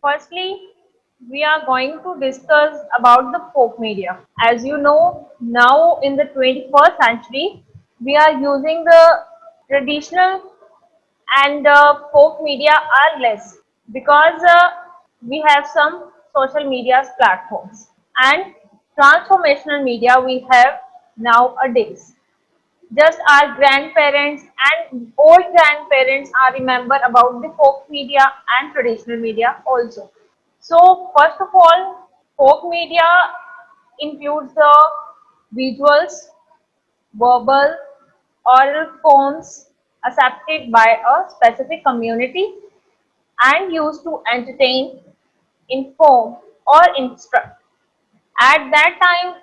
Firstly, we are going to discuss about the folk media. As you know, now in the 21st century, we are using the traditional and folk media are less because we have some social media platforms and transformational media we have nowadays. Just our grandparents and old grandparents are remember about the folk media and traditional media also. So first of all, folk media includes the visuals, verbal, oral forms accepted by a specific community and used to entertain, inform, or instruct. At that time,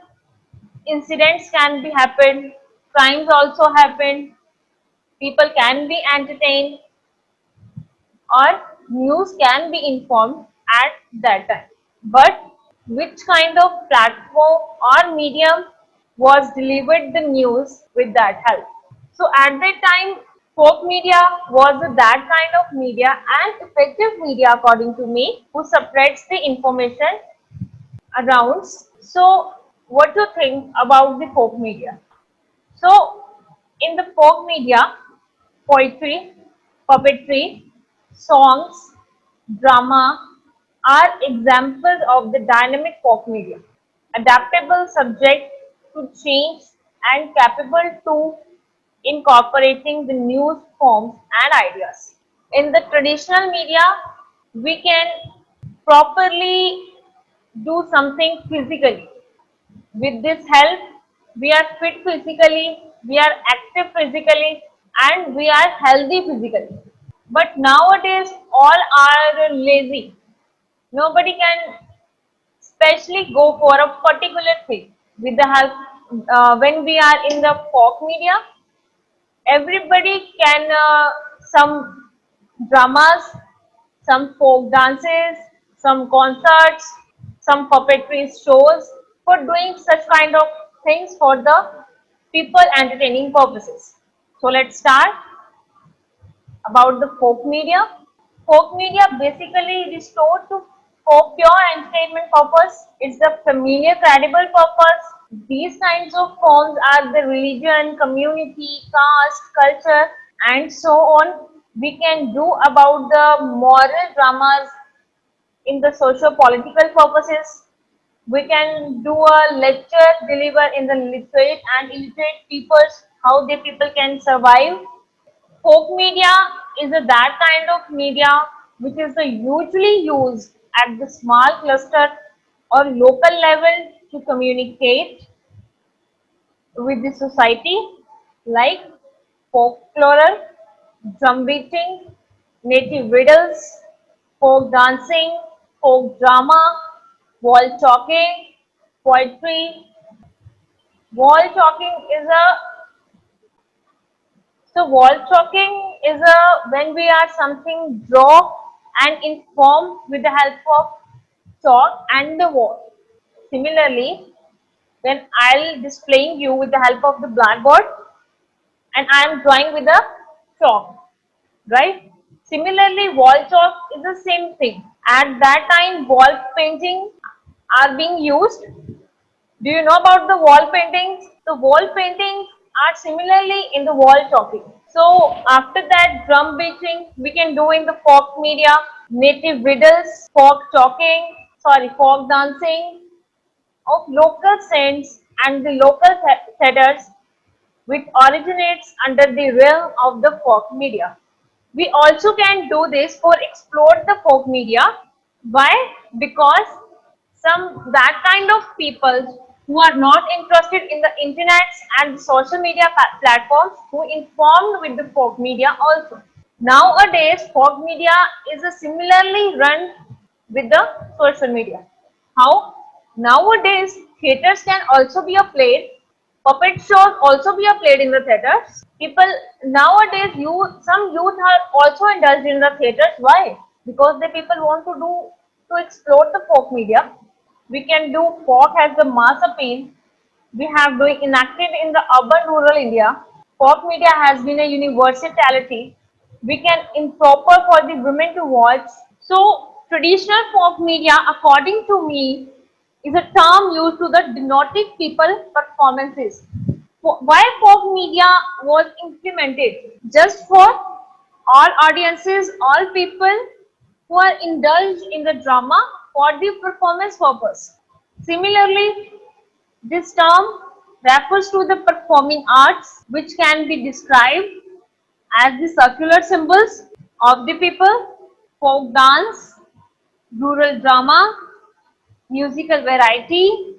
incidents can be happened, crimes also happen, people can be entertained, or news can be informed at that time. But which kind of platform or medium was delivered the news with that help? So at that time, folk media was that kind of media and effective media according to me who spreads the information around. So what do you think about the folk media? So in the folk media, poetry, puppetry, songs, drama are examples of the dynamic folk media, adaptable subject to change and capable to incorporating the news forms and ideas. In the traditional media, we can properly do something physically. With this help, we are fit physically, we are active physically, and we are healthy physically. But nowadays, all are lazy. Nobody can especially go for a particular thing. With the help, when we are in the folk media, everybody can some dramas, some folk dances, some concerts, some puppetry shows for doing such kind of things for the people entertaining purposes. So let's start about the folk media. Folk media basically restored to for pure entertainment purpose. It's the familiar, credible purpose. These kinds of forms are the religion, community, caste, culture, and so on. We can do about the moral dramas in the socio-political purposes. We can do a lecture deliver in the literate and illiterate peoples how the people can survive. Folk media is that kind of media which is usually used at the small cluster or local level to communicate with the society like folklore, drum beating, native riddles, folk dancing, folk drama, wall talking, poetry. Wall talking is a So wall chalking is a when we are something draw and inform with the help of chalk and the wall. Similarly, when I'll displaying you with the help of the blackboard and I am drawing with the chalk, right? Similarly, wall chalk is the same thing. At that time, wall painting are being used. Do you know about the wall paintings? The wall paintings are similarly in the wall chalking. So after that drum beating we can do in the folk media, native riddles, folk talking, folk dancing of local saints and the local theatres which originates under the realm of the folk media. We also can do this for explore the folk media. Why? Because some that kind of people who are not interested in the internet and social media platforms who informed with the folk media also. Nowadays, folk media is a similarly run with the social media. How? Nowadays, theaters can also be a played. Puppet shows also be a played in the theaters. People nowadays, some youth are also indulged in the theaters. Why? Because the people want to explore the folk media. We can do folk as the mass appeal. We have doing enacted in the urban rural India. Folk media has been a universality. We can improper for the women to watch. So Traditional folk media, according to me, is a term used to the denoting people performances. Why folk media was implemented? Just for all audiences, all people who are indulged in the drama for the performance purpose. Similarly, this term refers to the performing arts, which can be described as the circular symbols of the people, folk dance, rural drama, musical variety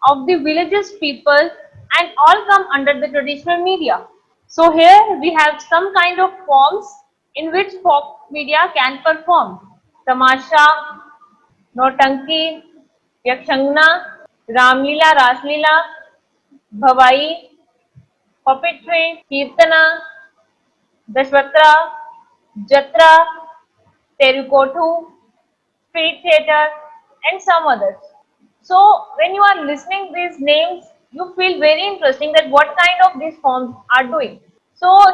of the villages people, and all come under the traditional media. So here we have some kind of forms in which folk media can perform. Tamasha, Notanki, Yakshangna, Ramlila, Raslila, Bhavai, puppetry, Kirtana, Dashvatra, Jatra, Terukotu, street theater, and some others. So when you are listening these names, you feel very interesting that what kind of these forms are doing. So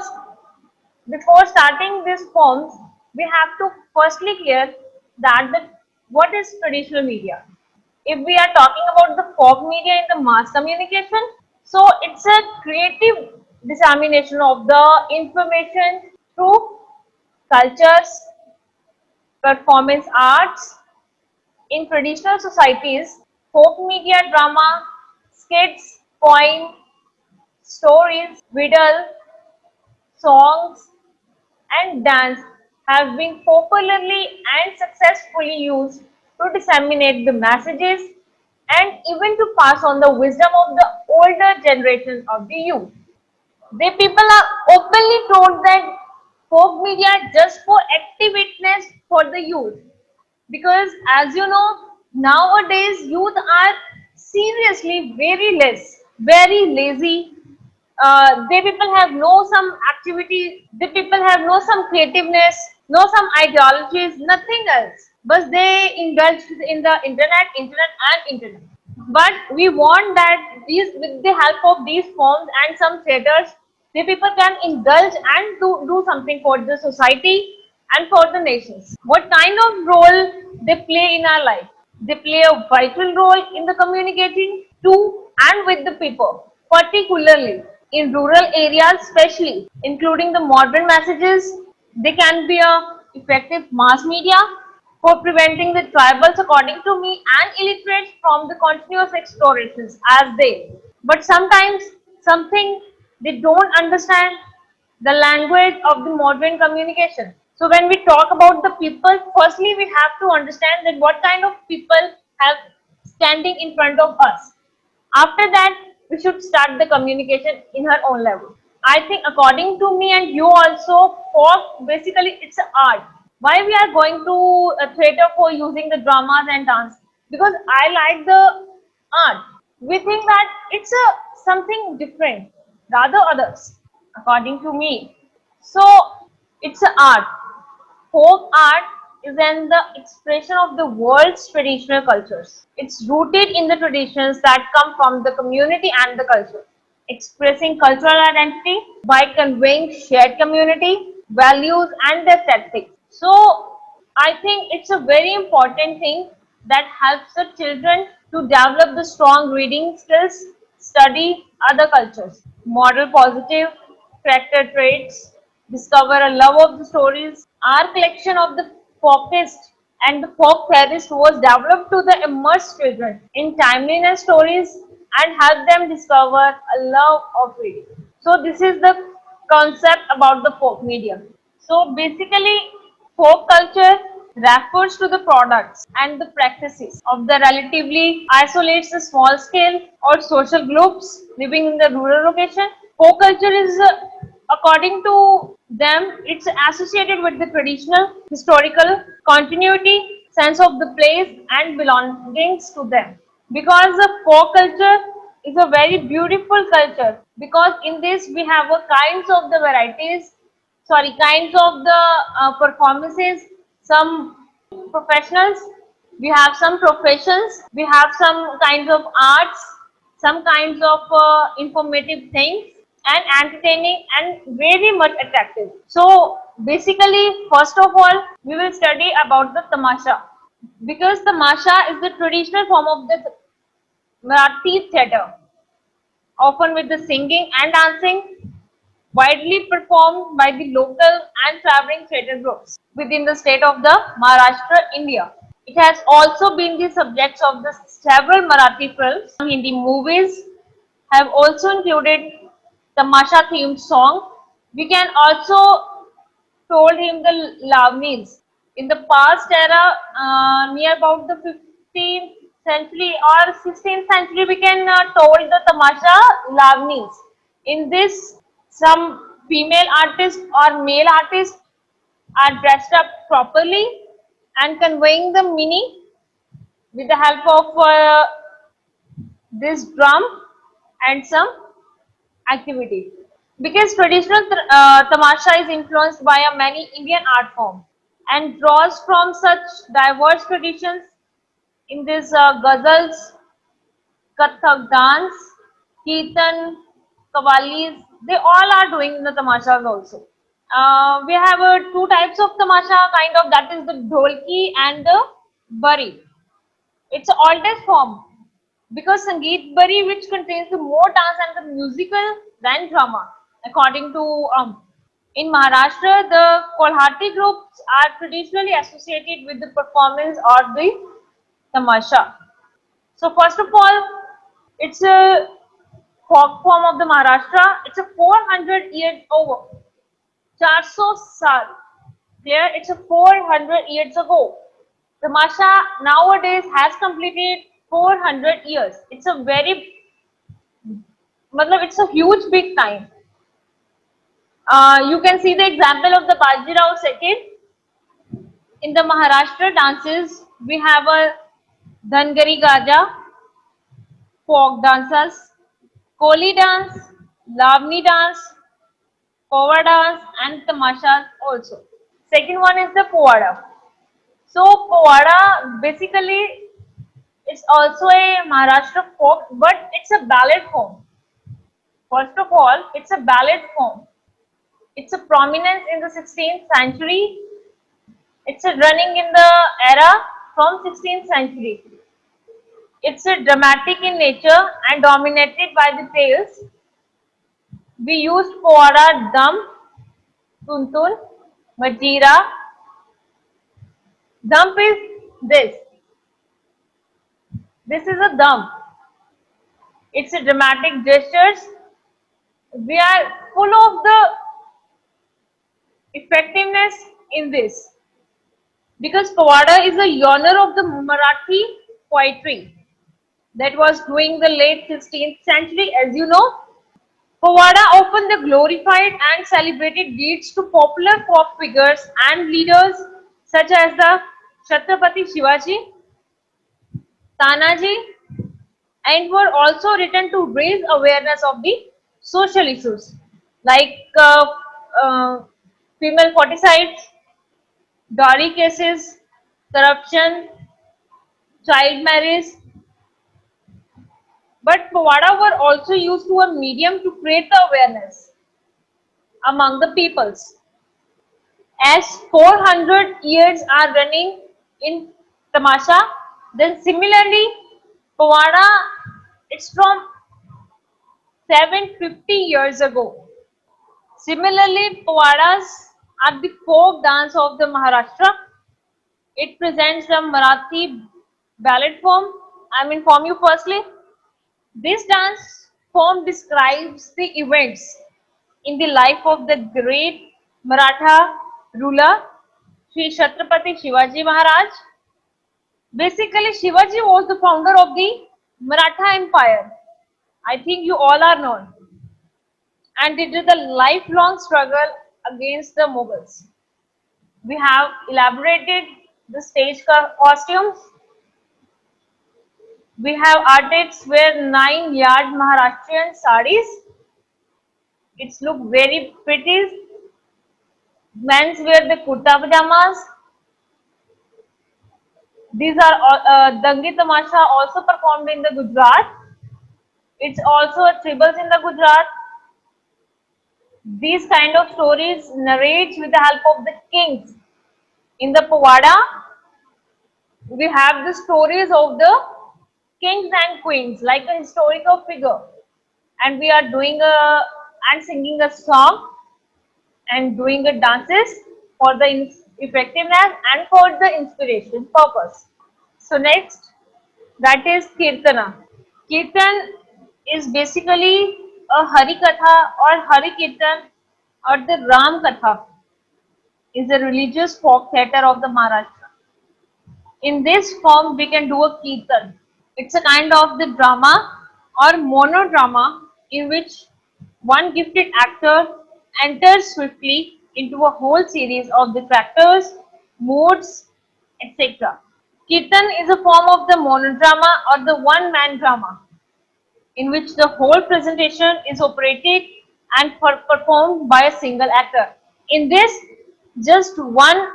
before starting these forms, we have to firstly clear that what is traditional media. If we are talking about the folk media in the mass communication, so it's a creative dissemination of the information through cultures, performance arts. In traditional societies, folk media drama, skits, poems, stories, riddle, songs, and dance have been popularly and successfully used to disseminate the messages and even to pass on the wisdom of the older generation of the youth. The people are openly told that folk media just for activeness for the youth, because as you know, nowadays youth are seriously very less, very lazy. They people have no some activity, the people have no some creativeness, no some ideologies, nothing else, but they indulge in the internet. But we want that these, with the help of these forms and some theaters, the people can indulge and do something for the society and for the nations. What kind of role they play in our life? They play a vital role in the communicating to and with the people, particularly in rural areas, especially including the modern messages. They can be a effective mass media for preventing the tribals, according to me, and illiterates from the continuous explorations as they. But sometimes something they don't understand the language of the modern communication. So when we talk about the people, firstly we have to understand that what kind of people have standing in front of us. After that, we should start the communication in her own level. I think, according to me and you also, folk basically it's an art. Why we are going to a theater for using the dramas and dance? Because I like the art. We think that it's a something different, rather others, according to me. So it's an art. Folk art is in the expression of the world's traditional cultures. It's rooted in the traditions that come from the community and the culture, expressing cultural identity by conveying shared community, values, and aesthetics. So, I think it's a very important thing that helps the children to develop the strong reading skills, study other cultures, model positive character traits, discover a love of the stories. Our collection of the folkist and the folk theorist was developed to the immerse children in timeliness stories and help them discover a love of reading. So this is the concept about the folk media. So basically, folk culture refers to the products and the practices of the relatively isolates the small scale or social groups living in the rural location. Folk culture is, according to them, it's associated with the traditional historical continuity, sense of the place and belongings to them. Because the folk culture is a very beautiful culture, because in this we have a kinds of the varieties, sorry, kinds of the performances, some professionals, we have some professions, we have some kinds of arts, some kinds of informative things, and entertaining and very much attractive. So basically, first of all, we will study about the tamasha, because tamasha is the traditional form of the Marathi theatre, often with the singing and dancing, widely performed by the local and traveling theatre groups within the state of the Maharashtra, India. It has also been the subject of the several Marathi films. Hindi movies have also included Tamasha themed song. We can also told him the Lavnis. In the past era, near about the 15th century or 16th century, we can told the Tamasha Lavnis. In this, some female artists or male artists are dressed up properly and conveying the meaning with the help of this drum and some activity. Because traditional tamasha is influenced by a many Indian art form and draws from such diverse traditions in this ghazals, Kathak dance, Kirtan, Kavalis, they all are doing the tamashas also. We have two types of tamasha, kind of, that is the dholki and the bari. It's an oldest form because Sangeet Bari, which contains the more dance and the musical than drama, according to in Maharashtra, the Kolhati groups are traditionally associated with the performance or the tamasha. So first of all, it's a folk form of the Maharashtra. It's a 400 years over. 400 saal. There, it's a 400 years ago. Tamasha nowadays has completed 400 years. It's a very, matlab, it's a huge big time. You can see the example of the Bajirao second. In the Maharashtra dances, we have a Dhangari Gaja, folk dances, Koli dance, Lavni dance, Pova dance, and Tamashas also. Second one is the Povada. So Povada basically is also a Maharashtra folk, but it's a ballad form. First of all, it's a ballad form. It's a prominence in the 16th century. It's a running in the era from 16th century. It's a dramatic in nature and dominated by the tales. We used Povada Dum, Tuntun, Majira. Dump is this. This is a dump. It's a dramatic gestures. We are full of the effectiveness in this because Pawada is a genre of the Marathi poetry that was during the late 16th century, as you know. Pawada often the glorified and celebrated deeds to popular folk figures and leaders such as the Chhatrapati Shivaji, Tanaji, and were also written to raise awareness of the social issues like uh, female forticides, dowry cases, corruption, child marriage. But Povada were also used to a medium to create the awareness among the peoples. As 400 years are running in Tamasha, then similarly, Povada, it's from 750 years ago. Similarly, Powadas are the folk dance of the Maharashtra. It presents the Marathi ballad form. I will inform you firstly. This dance form describes the events in the life of the great Maratha ruler Sri Chhatrapati Shivaji Maharaj. Basically, Shivaji was the founder of the Maratha Empire. I think you all are known. And it is a lifelong struggle against the Mughals. We have elaborated the stage costumes. We have artists wear 9-yard Maharashtrian saris. It's look very pretty. Men's wear the kurta pajamas. These are Dangi Tamasha also performed in the Gujarat. It's also a tribals in the Gujarat. These kind of stories narrates with the help of the kings. In the Pavada, we have the stories of the kings and queens, like a historical figure, and we are doing a and singing a song and doing the dances for the effectiveness and for the inspiration purpose. So next, that is Kirtana. Kirtan is basically a Hari Katha or Hari Kirtan or the Ram Katha is a religious folk theatre of the Maharashtra. In this form, we can do a Kirtan. It's a kind of the drama or monodrama in which one gifted actor enters swiftly into a whole series of the characters, moods, etc. Kirtan is a form of the monodrama or the one-man drama in which the whole presentation is operated and performed by a single actor. In this, just one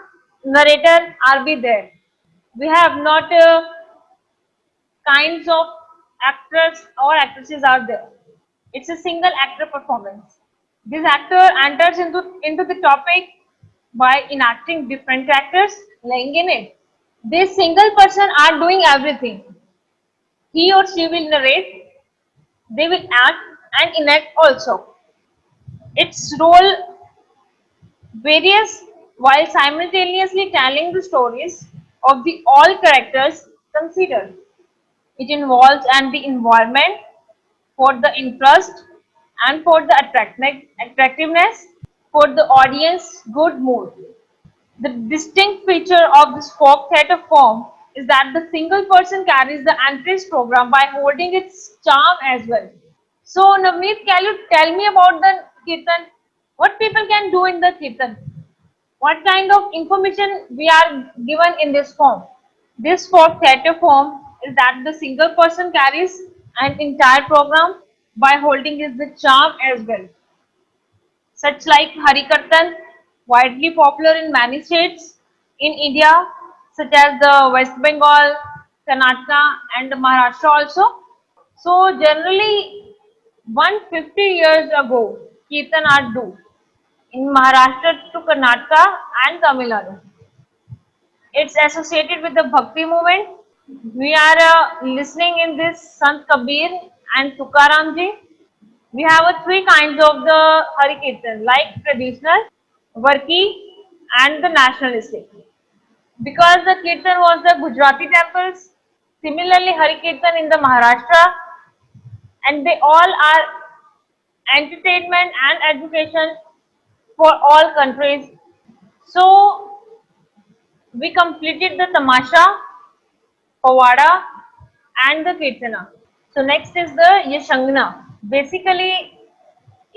narrator are be there. We have not kinds of actors or actresses are there. It's a single actor performance. This actor enters into the topic by enacting different characters laying in it. This single person are doing everything. He or she will narrate, they will act and enact also. Its role varies while simultaneously telling the stories of the all characters considered. It involves and the environment for the interest and for the attractiveness for the audience good mood. The distinct feature of this folk theatre form is that the single person carries the entries program by holding its charm as well. So Navneet, can you tell me about the Kirtan? What people can do in the Kirtan? What kind of information we are given in this form? This folk theatre form is that the single person carries an entire program by holding is the charm as well. Such like Harikirtan, widely popular in many states in India, such as the West Bengal, Karnataka, and Maharashtra also. So generally, 150 years ago, Kirtan are do in Maharashtra to Karnataka and Tamil Nadu. It's associated with the Bhakti movement. We are listening in this Sant Kabir and Tukaram ji. We have three kinds of the Hari Kirtan, like traditional, Varki, and the nationalistic. Because the Kirtan was the Gujarati temples, similarly Hari Kirtan in the Maharashtra, and they all are entertainment and education for all countries. So we completed the Tamasha, Pawada, and the Kirtana. So next is the Yashangna. Basically,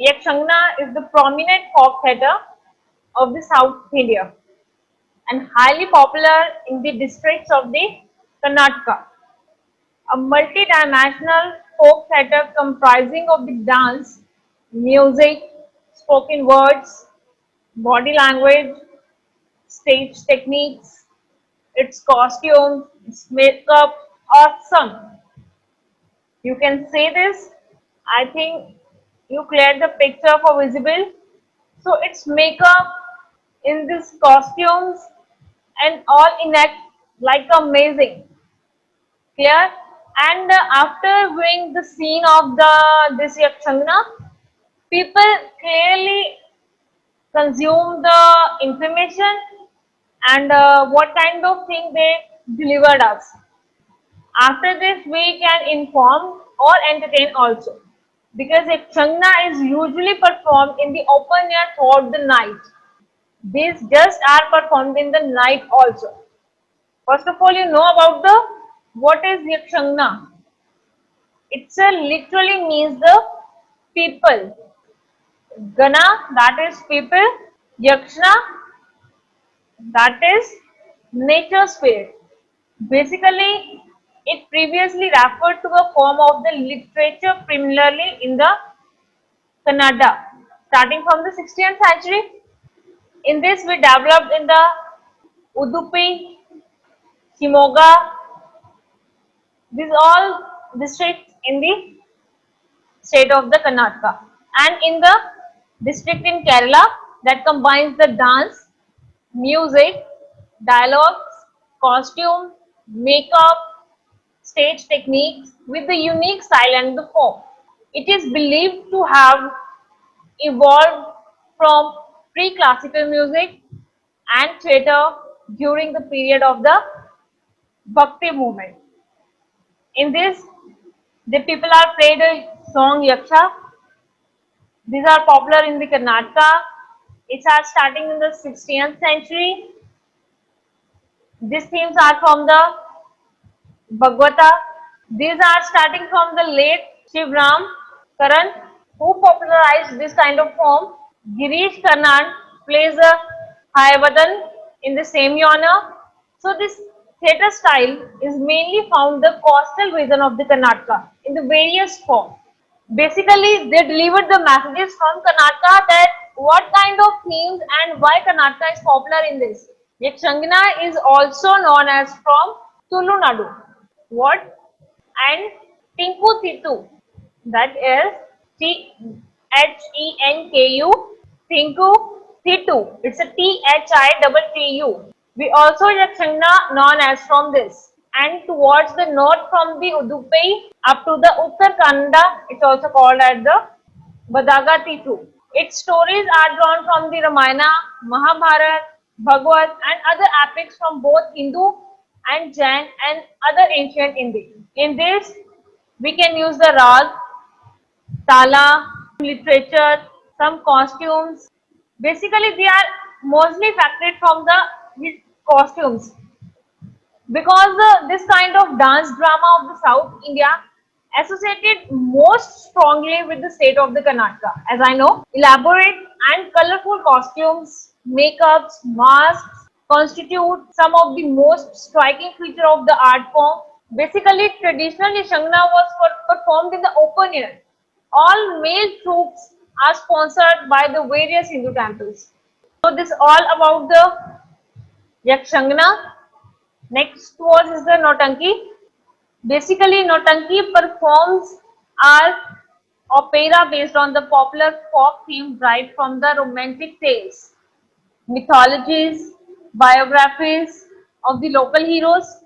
Yakshangna is the prominent folk theatre of the South India and highly popular in the districts of the Karnataka. A multi-dimensional folk theatre comprising of the dance, music, spoken words, body language, stage techniques, its costumes, its makeup, awesome. You can say this. I think you cleared the picture for visible. So its makeup in these costumes and all enact like amazing. Clear? And after viewing the scene of the this Yakshangana, people clearly consume the information and what kind of thing they delivered us. After this, we can inform or entertain also. Because Yakshangana is usually performed in the open air throughout the night. These just are performed in the night also. First of all, you know about the what is Yakshangana. It's a literally means the people. Gana, that is people. Yakshana, that is nature spirit. Basically, it previously referred to a form of the literature primarily in the Kannada, starting from the 16th century. In this, we developed in the Udupi, Shimoga, these all districts in the state of the Karnataka, and in the district in Kerala that combines the dance, music, dialogues, costume, makeup, stage techniques with the unique style and the form. It is believed to have evolved from pre-classical music and theatre during the period of the Bhakti movement. In this, the people are played a song Yaksha. These are popular in the Karnataka. It starts starting in the 16th century. These themes are from the Bhagavata. These are starting from the late Shivram Karan, who popularized this kind of form. Girish Karnad plays a Hayavadan in the same genre. So this theatre style is mainly found the coastal region of the Karnataka in the various form. Basically, they delivered the messages from Karnataka that what kind of themes and why Karnataka is popular in this. Yakshangana is also known as from Tulu Nadu. What? And Tinku Titu, that is Thenku, Tinku Thitu. It's a Thitu. We also Yakshangana known as from this. And towards the north from the Udupi up to the Uttarakhanda, it's also called as the Badaga Titu. Its stories are drawn from the Ramayana, Mahabharata, Bhagavad, and other epics from both Hindu and Jain and other ancient India. In this, we can use the rag, tala, literature, some costumes. Basically, they are mostly factored from the his costumes because this kind of dance drama of the South India associated most strongly with the state of the Karnataka. As I know, elaborate and colorful costumes, makeups, masks constitute some of the most striking feature of the art form. Basically, traditionally, Shangna was performed in the open air. All male troops are sponsored by the various Hindu temples. So this all about the Yakshangana. Next was is the Notanki. Basically, Notanki performs are opera based on the popular folk theme derived from the romantic tales, mythologies, biographies of the local heroes.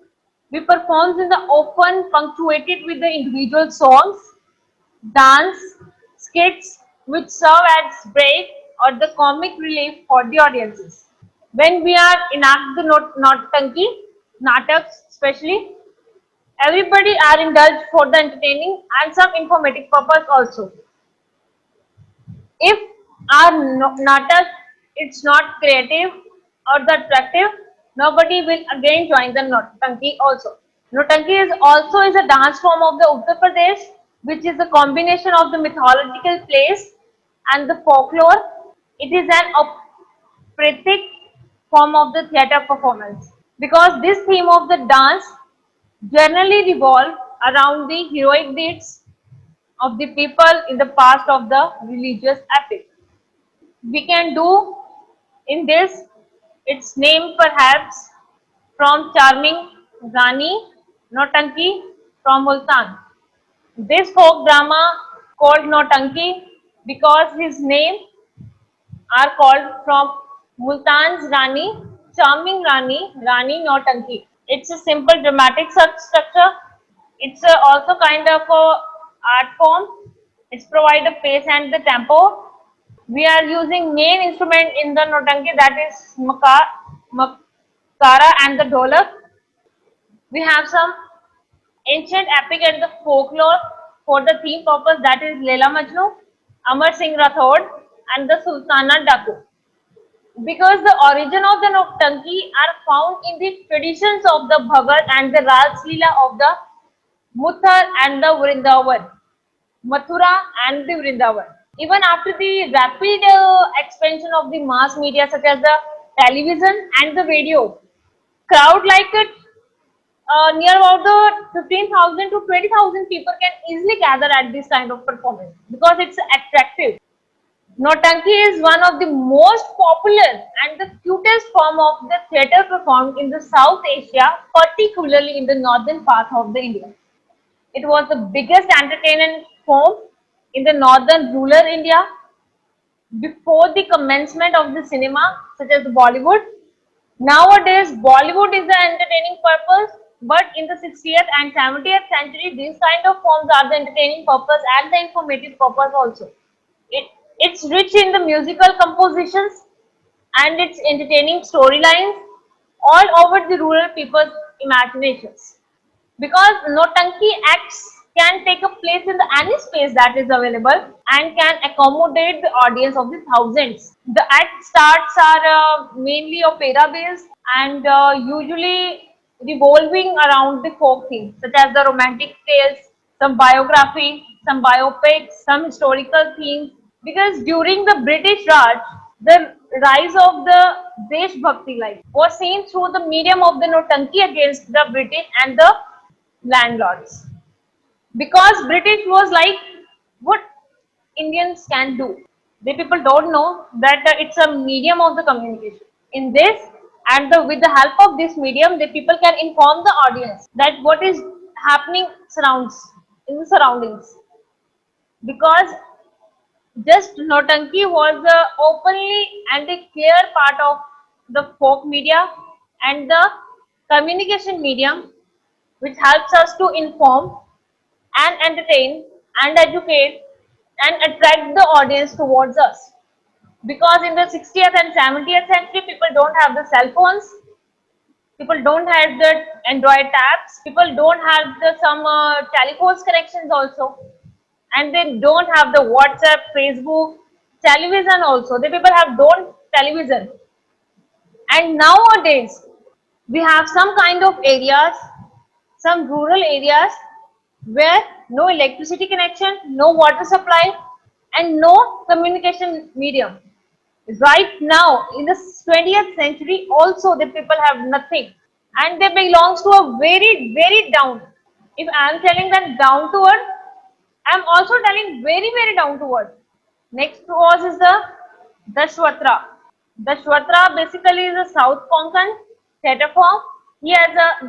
We performs in the open, punctuated with the individual songs, dance, skits, which serve as break or the comic relief for the audiences. When we are enact the Notanki, Nataks especially, everybody are indulged for the entertaining and some informative purpose also. If our natak it's not creative or the attractive, nobody will again join the Notanki also. Notanki is also is a dance form of the Uttar Pradesh, which is a combination of the mythological plays and the folklore. It is an operatic form of the theatre performance because this theme of the dance generally revolve around the heroic deeds of the people in the past of the religious epic. We can do in this its name perhaps from charming Rani Notanki from Multan. This folk drama called Notanki because his name are called from Multan's Rani, charming Rani, Rani Notanki. It's a simple dramatic structure. It's also kind of a art form. It's provide a pace and the tempo. We are using main instrument in the Notanki that is makara and the dholak. We have some ancient epic and the folklore for the theme purpose that is Leela Majnu, Amar Singh Rathod and the Sultana Daku. Because the origin of the Noktanki are found in the traditions of the Bhagat and the Raj Leela of the Muthar and the Vrindavan, Mathura and the Vrindavan. Even after the rapid expansion of the mass media such as the television and the radio, crowd like it near about the 15,000 to 20,000 people can easily gather at this kind of performance because it's attractive. Notanki is one of the most popular and the cutest form of the theatre performed in the South Asia, particularly in the northern part of the India. It was the biggest entertainment form in the northern rural India. before the commencement of the cinema, such as Bollywood. Nowadays, Bollywood is the entertaining purpose, but in the 60th and 70th century, these kind of forms are the entertaining purpose and the informative purpose also. It's rich in the musical compositions and its entertaining storylines all over the rural people's imaginations. Because Notanki acts can take a place in the any space that is available and can accommodate the audience of the thousands. The act starts are mainly opera based and usually revolving around the folk themes such as the romantic tales, some biography, some biopics, some historical themes. Because during the British Raj, the rise of the Desh Bhakti life was seen through the medium of the Notanki against the British and the landlords. Because British was like what Indians can do. The people don't know that it's a medium of the communication. In this and with the help of this medium, the people can inform the audience that what is happening surrounds in the surroundings. Because just Notanki was a openly and a clear part of the folk media and the communication medium which helps us to inform and entertain and educate and attract the audience towards us. Because in the 60th and 70th century, people don't have the cell phones, people don't have the Android tabs, people don't have the some telephones connections also, and they don't have the WhatsApp, Facebook, television also. The people have don't television, and nowadays we have some kind of areas, some rural areas where no electricity connection, no water supply, and no communication medium. Right now, in the 20th century, also the people have nothing, and they belongs to a very, very down. If I am telling them down to earth, I am also telling very, very down to earth. Next to us is the Dashwatra. Dashwatra basically is a South Konkan theatre form. He has a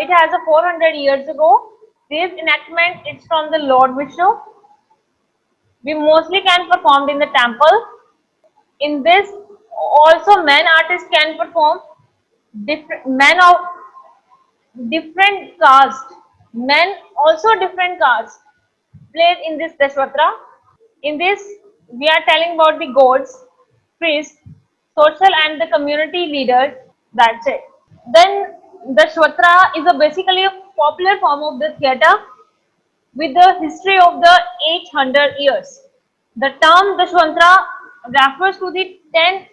it has a 400 years ago. This enactment is from the Lord Vishnu. We mostly can performed in the temple. In this, also men artists can perform different men of different caste. Men also different caste played in this Dashwatra. In this, we are telling about the gods, priests, social and the community leaders. That's it. Then the Shwatra is a basically a popular form of the theatre with the history of the 800 years. The term Dashwantra refers to the 10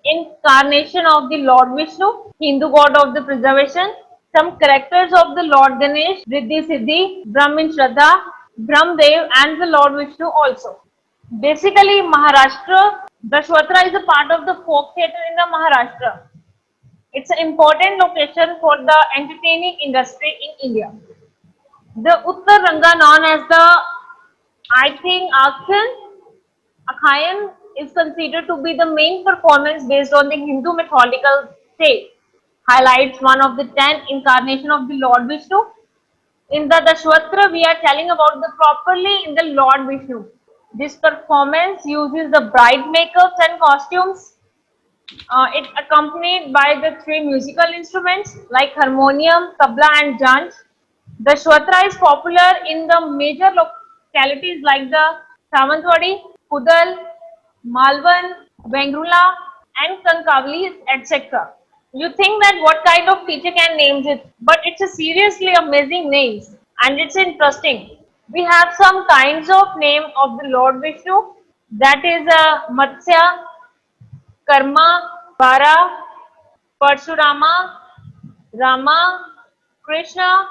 incarnation of the Lord Vishnu, Hindu god of the preservation, some characters of the Lord Ganesh, Riddhi Siddhi, Brahmin Shraddha, Brahmdev and the Lord Vishnu also. Basically, Maharashtra, Dashwatra is a part of the folk theatre in the Maharashtra. It's an important location for the entertaining industry in India. The Uttar Ranga, known as the, I think, Akhayan, is considered to be the main performance based on the Hindu mythological tale. Highlights one of the 10 incarnation of the Lord Vishnu. In the Dashwatra, we are telling about the properly in the Lord Vishnu. This performance uses the bride makeups and costumes. It accompanied by the three musical instruments like harmonium, tabla, and janj. The Shwatra is popular in the major localities like the Savantwadi, Kudal, Malvan, Bengrula, and Kankavli, etc. You think that what kind of teacher can name it, but it's a seriously amazing names and it's interesting. We have some kinds of name of the Lord Vishnu, that is Matsya, Karma, Vara, Parshurama, Rama, Krishna,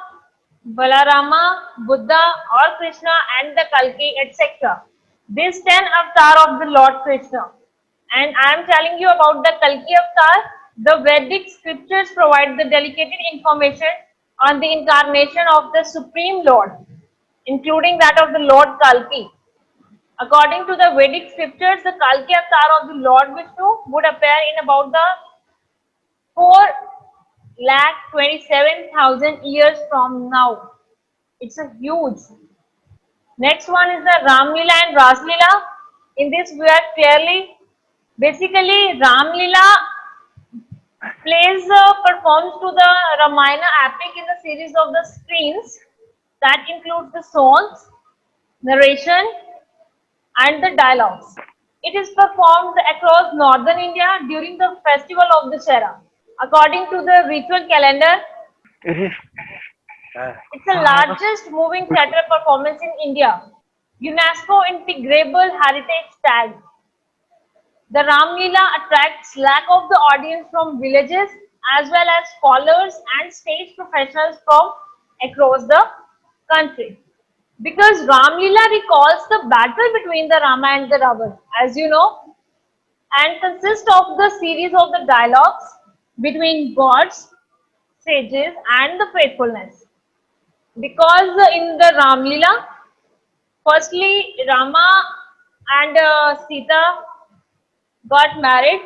Balarama, Buddha or Krishna and the Kalki, etc. These 10 avatar of the Lord Krishna. And I am telling you about the Kalki avatar. The Vedic scriptures provide the delicate information on the incarnation of the Supreme Lord, including that of the Lord Kalki. According to the Vedic scriptures, the Kalki avatar of the Lord Vishnu would appear in about the 4,27,000 years from now. It's a huge. Next one is the Ram Leela and Ras Leela. In this, we are clearly, basically, Ram Leela plays performs to the Ramayana epic in the series of the screens that includes the songs, narration, and the dialogues. It is performed across northern India during the festival of the Shera. According to the ritual calendar, It is. it's the largest moving theatre performance in India. UNESCO Integrable Heritage Tag. The Ramlila attracts lack of the audience from villages as well as scholars and stage professionals from across the country. Because Ramlila recalls the battle between the Rama and the Ravan, as you know, and consists of the series of the dialogues between gods, sages, and the faithfulness. Because in the Ramlila, firstly Rama and Sita got married.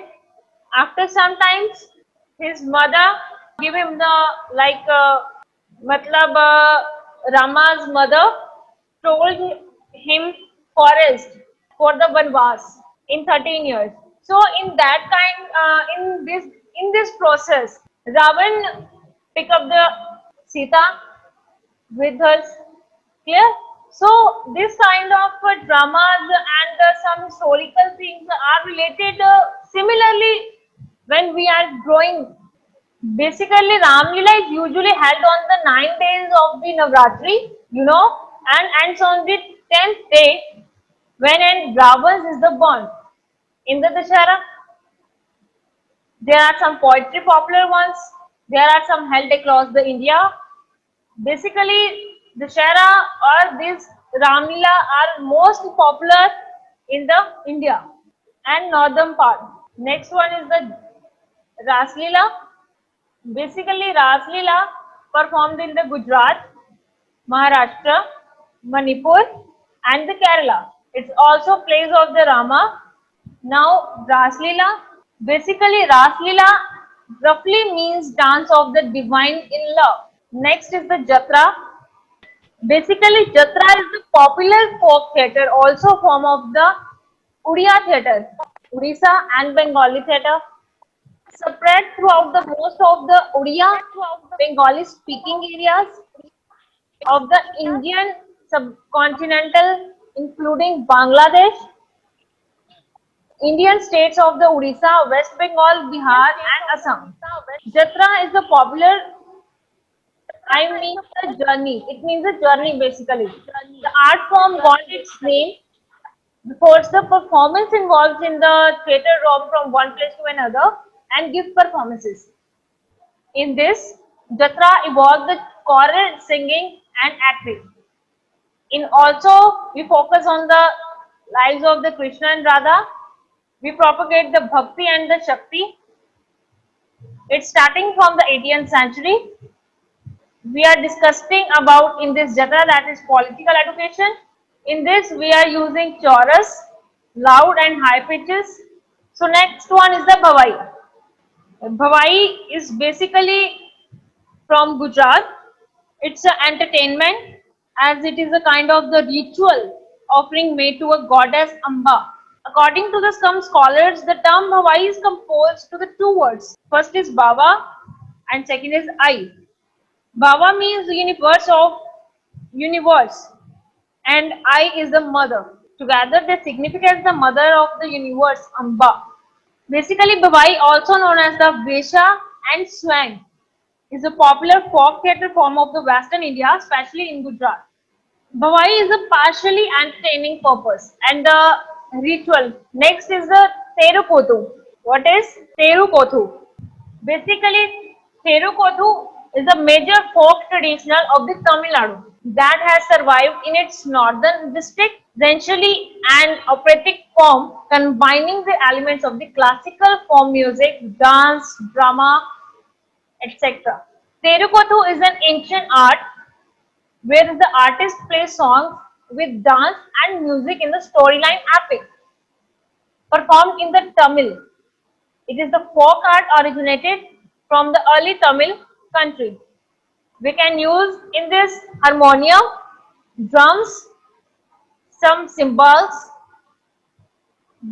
After some times, his mother give him the like matlab Rama's mother told him forest for the Vanvas in 13 years. So in that kind in this process, Ravan pick up the Sita with her clear. So this kind of dramas and some historical things are related similarly when we are growing. Basically, Ramlila is usually held on the 9 days of the Navratri, and ends on the 10th day when an Ravan is the born. In the Dashara, there are some poetry popular ones. There are some held across the India. Basically, Dussehra or this Ramlila are most popular in the India and northern part. Next one is the Raslila. Basically, Raslila performed in the Gujarat, Maharashtra, Manipur, and the Kerala. It's also plays of the Rama. Now, Raslila. Basically, Raslila roughly means dance of the divine in love. Next is the Jatra. Basically, Jatra is the popular folk theatre, also form of the Udiya theatre, Odisha and Bengali theatre, spread throughout the most of the Odia Bengali speaking areas of the Indian subcontinental, including Bangladesh, Indian states of the Odisha, West Bengal, Bihar, and Assam. Jatra is the popular, I mean the journey. It means a journey basically. The art form got its name because the performance involves in the theatre roam from one place to another and give performances. In this, Jatra evolved the choral singing and acting. In also, we focus on the lives of the Krishna and Radha. We propagate the Bhakti and the Shakti. It's starting from the 18th century. We are discussing about in this Jatra, that is political education. In this, we are using chorus, loud and high pitches. So next one is the Bhavai. Bhavai is basically from Gujarat. It's an entertainment as it is a kind of the ritual offering made to a goddess Amba. According to the some scholars, the term Bhavai is composed to the two words. First is Baba and second is I. Baba means the universe and I is the mother. Together they signify the mother of the universe, Amba. Basically, Bhavai, also known as the Vesha and Swang, is a popular folk theatre form of the Western India, especially in Gujarat. Bhavai is a partially entertaining purpose and the ritual. Next is the Terukothu. What is Terukothu? Basically, Terukothu is a major folk traditional of the Tamil Nadu that has survived in its northern district, essentially an operatic form combining the elements of the classical form music, dance, drama, etc. Terukothu is an ancient art where the artist plays songs with dance and music in the storyline epic performed in the Tamil. It is the folk art originated from the early Tamil country. We can use in this harmonium, drums, some cymbals,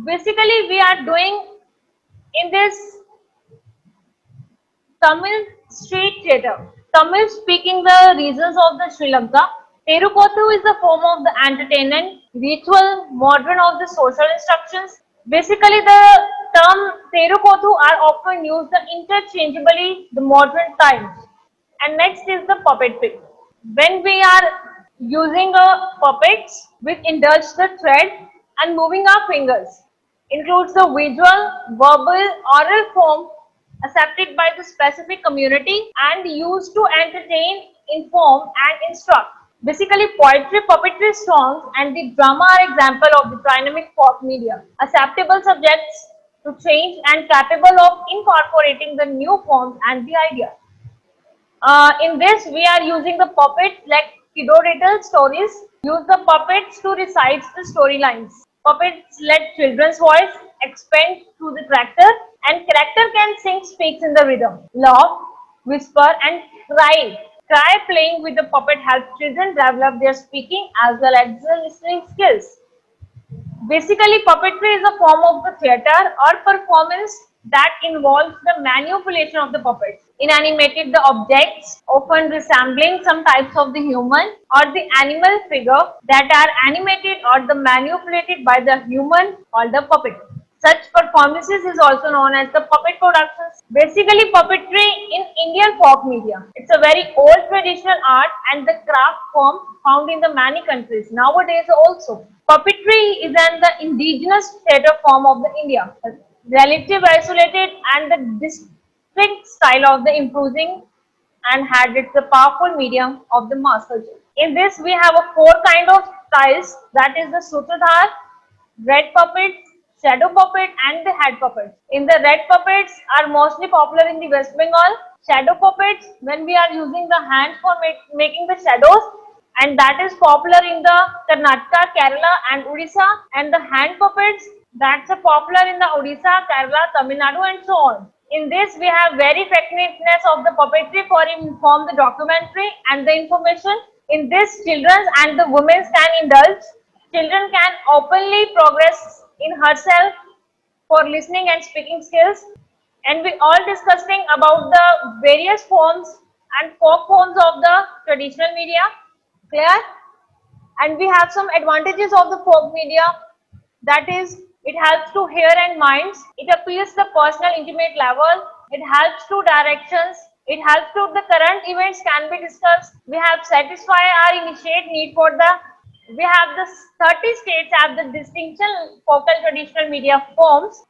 Basically, we are doing in this Tamil street theatre. Tamil speaking the regions of the Sri Lanka. Terukothu is a form of the entertainment, ritual, modern of the social instructions. Basically, the term Terukothu are often used interchangeably the modern times. And next is the puppetry. When we are using a puppets, we indulge the thread and moving our fingers. Includes the visual, verbal, oral form accepted by the specific community and used to entertain, inform, and instruct. Basically, poetry, puppetry, songs, and the drama are example of the dynamic folk media, acceptable subjects to change and capable of incorporating the new forms and the ideas. In this, we are using the puppets like Kiddo stories. Use the puppets to recite the storylines. Puppets let children's voice expand through the character, and character can sing, speaks in the rhythm, laugh, whisper, and cry. Cry playing with the puppet helps children develop their speaking as well as the listening skills. Basically, puppetry is a form of the theater or performance that involves the manipulation of the puppets. In animated, the objects, often resembling some types of the human or the animal figure that are animated or the manipulated by the human or the puppet. Such performances is also known as the puppet productions. Basically, puppetry in Indian folk media. It's a very old traditional art and the craft form found in the many countries. Nowadays also. Puppetry is the indigenous theatre form of the India. Relative isolated and the distinct style of the imposing and had its a powerful medium of the mass culture. In this, we have a four kind of styles that is the Sutradhar, red puppets, shadow puppet, and the head puppet. In the red puppets are mostly popular in the West Bengal. Shadow puppets when we are using the hands for making the shadows, and that is popular in the Karnataka, Kerala, and Odisha. And the hand puppets that's a popular in the Odisha, Kerala, Tamil Nadu, and so on. In this, we have very effectiveness of the puppetry for inform the documentary and the information. In this, children and the women can indulge. Children can openly progress in herself for listening and speaking skills. And we all discussing about the various forms and folk forms of the traditional media. Clear? And we have some advantages of the folk media, that is it helps to hear and minds, it appeals the personal intimate level, it helps to directions, it helps to the current events can be discussed, we have satisfy our initiate need for the, we have the 30 states have the distinction focal traditional media forms